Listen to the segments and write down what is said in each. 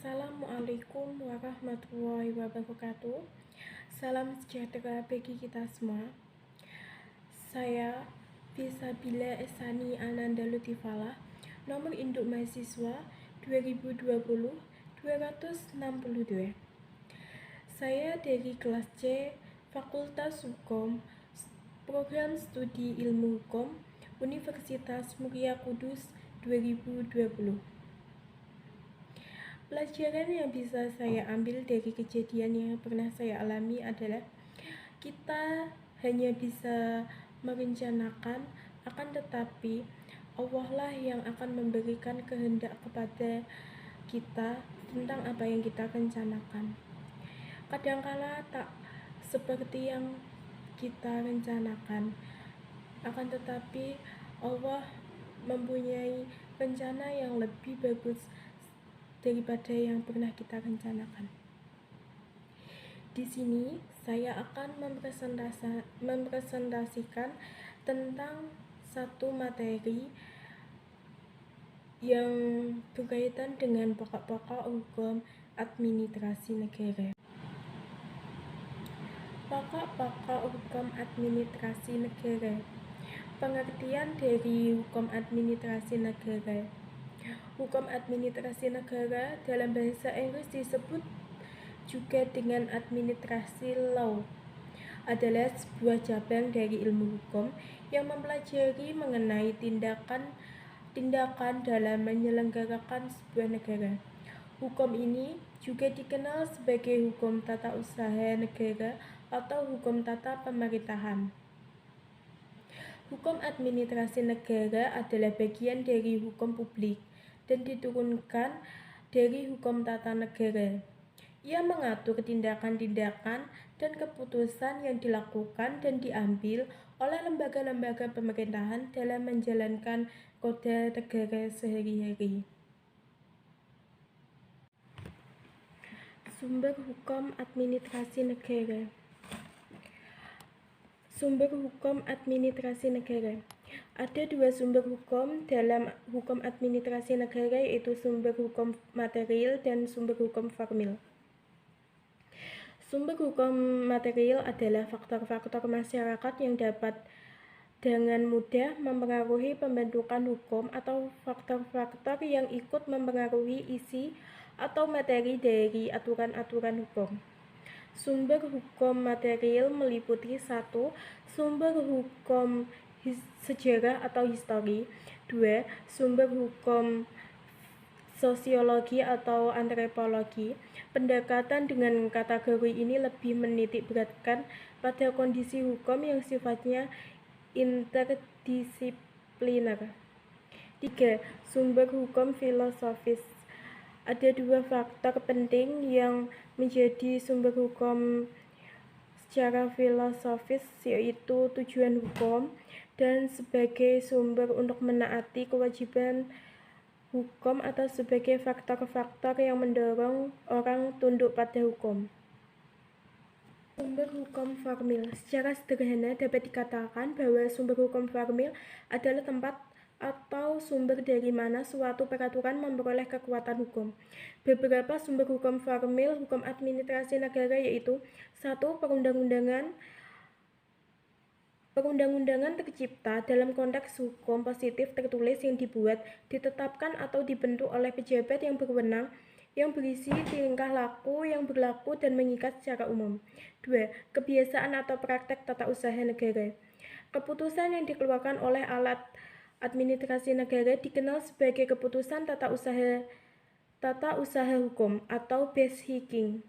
Assalamualaikum warahmatullahi wabarakatuh. Salam sejahtera bagi kita semua. Saya Fisabila Esani Ananda Lutifala, nomor induk mahasiswa 2020-262. Saya dari kelas C, Fakultas Hukum, Program Studi Ilmu Hukum, Universitas Muria Kudus 2020. Pelajaran yang bisa saya ambil dari kejadian yang pernah saya alami adalah kita hanya bisa merencanakan, akan tetapi Allah lah yang akan memberikan kehendak kepada kita tentang apa yang kita rencanakan. Kadangkala tak seperti yang kita rencanakan, akan tetapi Allah mempunyai rencana yang lebih bagus daripada yang pernah kita rencanakan. Di sini saya akan mempresentasikan tentang satu materi yang berkaitan dengan pokok-pokok hukum administrasi negara. Pokok-pokok hukum administrasi negara. Pengertian dari hukum administrasi negara. Hukum administrasi negara dalam bahasa Inggris disebut juga dengan administrasi law, adalah sebuah cabang dari ilmu hukum yang mempelajari mengenai tindakan dalam menyelenggarakan sebuah negara. Hukum ini juga dikenal sebagai hukum tata usaha negara atau hukum tata pemerintahan. Hukum administrasi negara adalah bagian dari hukum publik dan diturunkan dari hukum tata negara. Ia mengatur tindakan-tindakan dan keputusan yang dilakukan dan diambil oleh lembaga-lembaga pemerintahan dalam menjalankan roda negara sehari-hari. Sumber hukum administrasi negara. Sumber hukum administrasi negara. Ada dua sumber hukum dalam hukum administrasi negara, yaitu sumber hukum material dan sumber hukum formil. Sumber hukum material adalah faktor-faktor masyarakat yang dapat dengan mudah mempengaruhi pembentukan hukum atau faktor-faktor yang ikut mempengaruhi isi atau materi dari aturan-aturan hukum. Sumber hukum material meliputi 1. Sumber hukum sejarah atau histori. 2. Sumber hukum sosiologi atau antropologi. Pendekatan dengan kategori ini lebih menitikberatkan pada kondisi hukum yang sifatnya interdisipliner. 3. Sumber hukum filosofis. Ada dua faktor penting yang menjadi sumber hukum secara filosofis, yaitu tujuan hukum dan sebagai sumber untuk menaati kewajiban hukum atau sebagai faktor-faktor yang mendorong orang tunduk pada hukum. Sumber hukum formil. Secara sederhana dapat dikatakan bahwa sumber hukum formil adalah tempat atau sumber dari mana suatu peraturan memperoleh kekuatan hukum. Beberapa sumber hukum formil hukum administrasi negara yaitu 1. Perundang-undangan tercipta dalam konteks hukum positif tertulis yang dibuat, ditetapkan atau dibentuk oleh pejabat yang berwenang yang berisi tingkah laku yang berlaku dan mengikat secara umum. 2. Kebiasaan atau praktek tata usaha negara. Keputusan yang dikeluarkan oleh alat administrasi negara dikenal sebagai keputusan tata usaha hukum atau bashiking.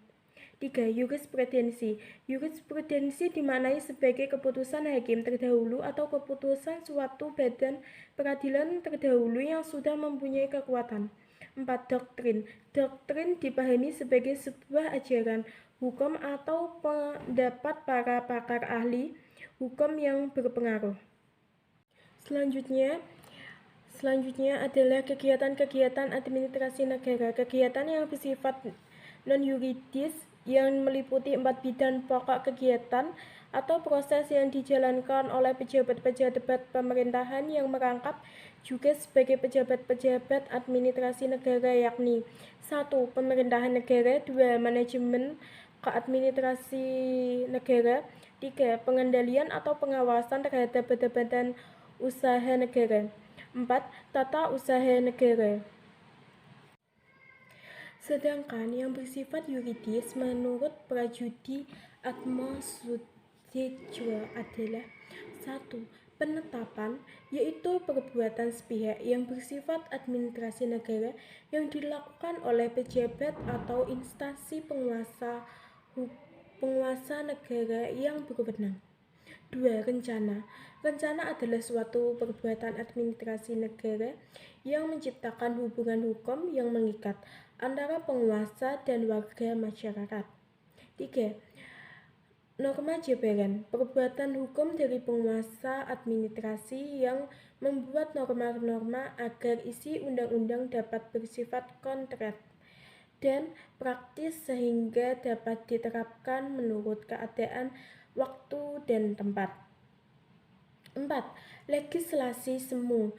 3. Jurisprudensi. Jurisprudensi dimaknai sebagai keputusan hakim terdahulu atau keputusan suatu badan peradilan terdahulu yang sudah mempunyai kekuatan. 4. Doktrin. Doktrin dipahami sebagai sebuah ajaran hukum atau pendapat para pakar ahli hukum yang berpengaruh. Selanjutnya adalah kegiatan-kegiatan administrasi negara. Kegiatan yang bersifat non-yuridis yang meliputi 4 bidang pokok kegiatan atau proses yang dijalankan oleh pejabat-pejabat pemerintahan yang merangkap juga sebagai pejabat-pejabat administrasi negara, yakni 1. Pemerintahan negara, 2. Manajemen keadministrasi negara, 3. Pengendalian atau pengawasan terhadap badan usaha negara, 4. Tata usaha negara. Sedangkan yang bersifat yuridis menurut Prajudi Atmosudijwa adalah 1. Penetapan, yaitu perbuatan sepihak yang bersifat administrasi negara yang dilakukan oleh pejabat atau instansi penguasa negara yang berwenang. 2. Rencana. Rencana adalah suatu perbuatan administrasi negara yang menciptakan hubungan hukum yang mengikat antara penguasa dan warga masyarakat. 3. Norma jabaran. Perbuatan hukum dari penguasa administrasi yang membuat norma-norma agar isi undang-undang dapat bersifat konkret dan praktis sehingga dapat diterapkan menurut keadaan, waktu, dan tempat. 4. Legislasi semu.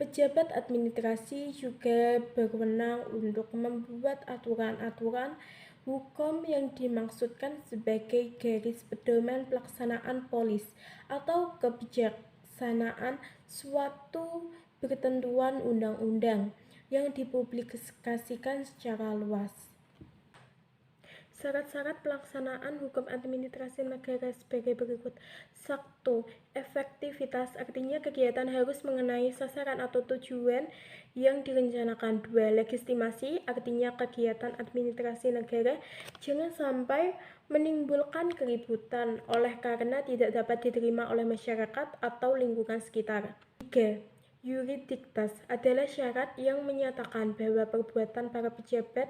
Pejabat administrasi juga berwenang untuk membuat aturan-aturan hukum yang dimaksudkan sebagai garis pedoman pelaksanaan polis atau kebijaksanaan suatu ketentuan undang-undang yang dipublikasikan secara luas. Syarat-syarat pelaksanaan hukum administrasi negara sebagai berikut. 1. Efektivitas, artinya kegiatan harus mengenai sasaran atau tujuan yang direncanakan. 2. Legitimasi, artinya kegiatan administrasi negara jangan sampai menimbulkan keributan oleh karena tidak dapat diterima oleh masyarakat atau lingkungan sekitar. 3. Yuriditas adalah syarat yang menyatakan bahwa perbuatan para pejabat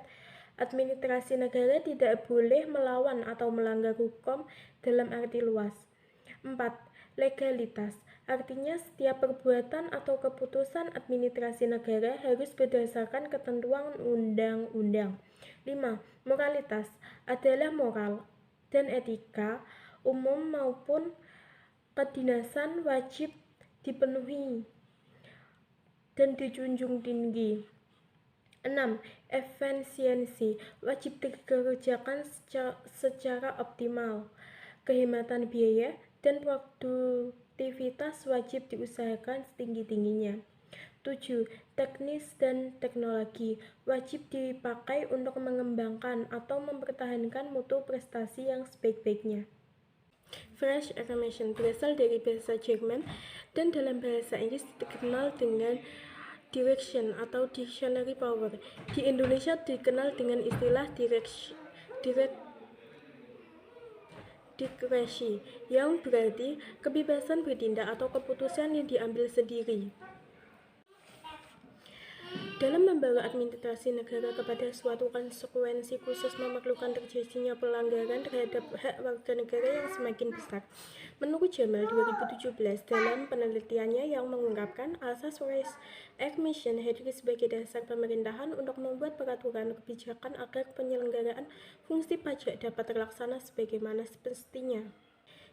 administrasi negara tidak boleh melawan atau melanggar hukum dalam arti luas. 4. Legalitas, artinya setiap perbuatan atau keputusan administrasi negara harus berdasarkan ketentuan undang-undang. 5. Moralitas adalah moral dan etika umum maupun kedinasan wajib dipenuhi dan dijunjung tinggi. 6. Efisiensi, wajib dikerjakan secara optimal. Kehematan biaya dan produktivitas wajib diusahakan setinggi-tingginya. 7. Teknis dan teknologi, wajib dipakai untuk mengembangkan atau mempertahankan mutu prestasi yang sebaik-baiknya. Fresh Affirmation berasal dari bahasa Jerman dan dalam bahasa Inggris dikenal dengan direction atau dictionary power. Di Indonesia dikenal dengan istilah diskresi, yang berarti kebebasan bertindak atau keputusan yang diambil sendiri. Dalam membawa administrasi negara kepada suatu konsekuensi khusus memerlukan terjadinya pelanggaran terhadap hak warga negara yang semakin besar. Menurut Jamal 2017 dalam penelitiannya yang mengungkapkan asas Fresh Affirmation hadir sebagai dasar pemerintahan untuk membuat peraturan kebijakan agar penyelenggaraan fungsi pajak dapat terlaksana sebagaimana semestinya.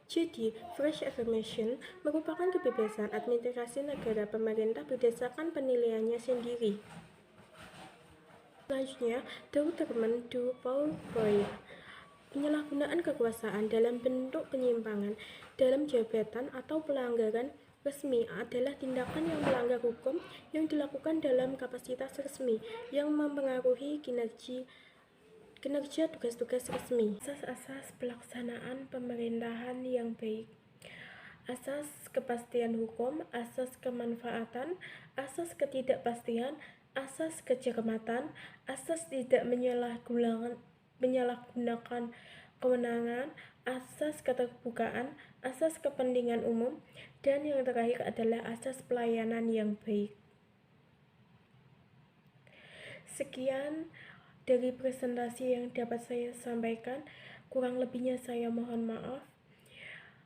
Jadi, Fresh Affirmation merupakan kebebasan administrasi negara pemerintah berdasarkan penilaiannya sendiri. Selanjutnya, Deuterman du Pauboy. Penyalahgunaan kekuasaan dalam bentuk penyimpangan dalam jabatan atau pelanggaran resmi adalah tindakan yang melanggar hukum yang dilakukan dalam kapasitas resmi yang mempengaruhi kinerja tugas-tugas resmi. Asas-asas pelaksanaan pemerintahan yang baik. Asas kepastian hukum, asas kemanfaatan, asas ketidakpastian, asas kecermatan, asas tidak menyalahgunakan kewenangan, asas keterbukaan, asas kepentingan umum, dan yang terakhir adalah asas pelayanan yang baik. Sekian dari presentasi yang dapat saya sampaikan, kurang lebihnya saya mohon maaf.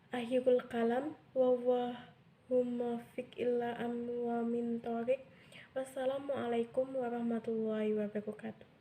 Akhirul kalam, wallahu muwaffiq ila wa min thoriq. Wassalamualaikum warahmatullahi wabarakatuh.